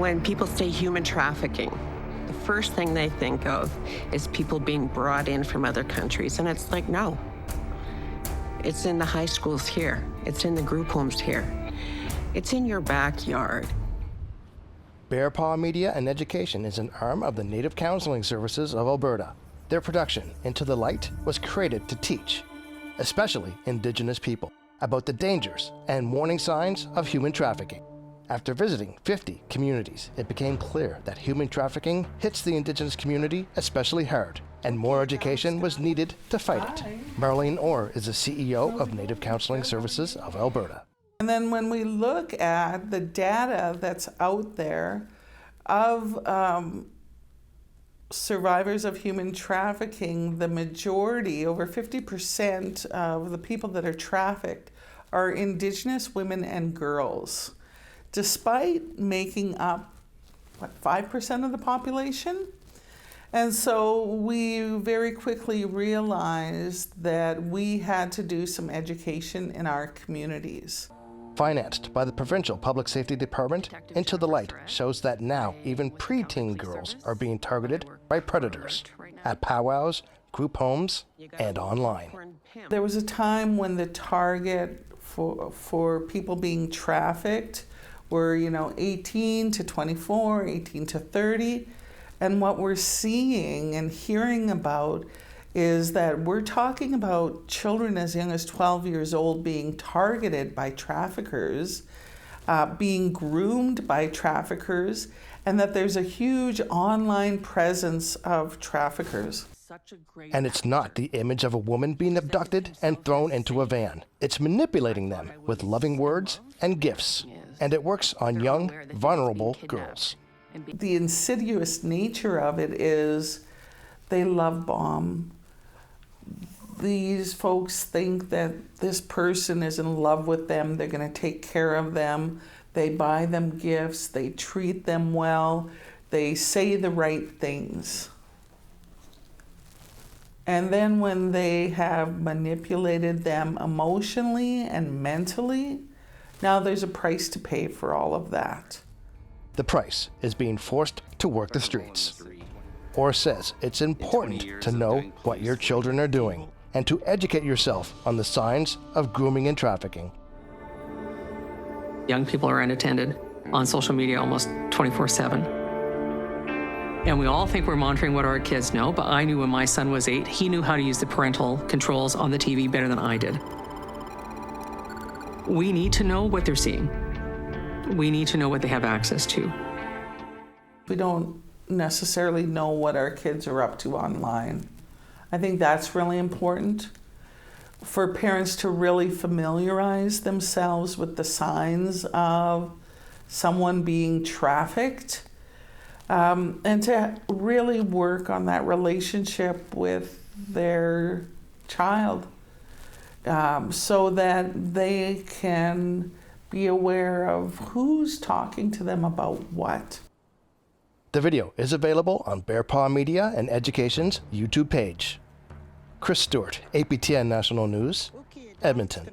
When people say human trafficking, the first thing they think of is people being brought in from other countries. And it's like, no. It's in the high schools here. It's in the group homes here. It's in your backyard. Bear Paw Media and Education is an arm of the Native Counselling Services of Alberta. Their production, Into the Light, was created to teach, especially Indigenous people, about the dangers and warning signs of human trafficking. After visiting 50 communities, it became clear that human trafficking hits the Indigenous community especially hard, and more education was needed to fight it. Marlene Orr is the CEO of Native Counselling Services of Alberta. And then when we look at the data that's out there of survivors of human trafficking, the majority, over 50% of the people that are trafficked are Indigenous women and girls, despite making up, 5% of the population? And so we very quickly realized that we had to do some education in our communities. Financed by the Provincial Public Safety Department, Into the Light shows that now even preteen girls are being targeted by predators at powwows, group homes, and online. There was a time when the target for people being trafficked were, 18 to 24, 18 to 30. And what we're seeing and hearing about is that we're talking about children as young as 12 years old being targeted by traffickers, being groomed by traffickers, and that there's a huge online presence of traffickers. And it's not the image of a woman being abducted and thrown into a van. It's manipulating them with loving words and gifts. And it works on young, vulnerable girls. The insidious nature of it is they love bomb. These folks think that this person is in love with them, they're going to take care of them, they buy them gifts, they treat them well, they say the right things. And then when they have manipulated them emotionally and mentally, now there's a price to pay for all of that. The price is being forced to work the streets. Orr says it's important to know what your children are doing and to educate yourself on the signs of grooming and trafficking. Young people are unattended on social media almost 24/7. And we all think we're monitoring what our kids know, but I knew when my son was 8, he knew how to use the parental controls on the TV better than I did. We need to know what they're seeing. We need to know what they have access to. We don't necessarily know what our kids are up to online. I think that's really important for parents to really familiarize themselves with the signs of someone being trafficked, and to really work on that relationship with their child, so that they can be aware of who's talking to them about what. The video is available on Bear Paw Media and Education's YouTube page. Chris Stewart, APTN National News, Edmonton.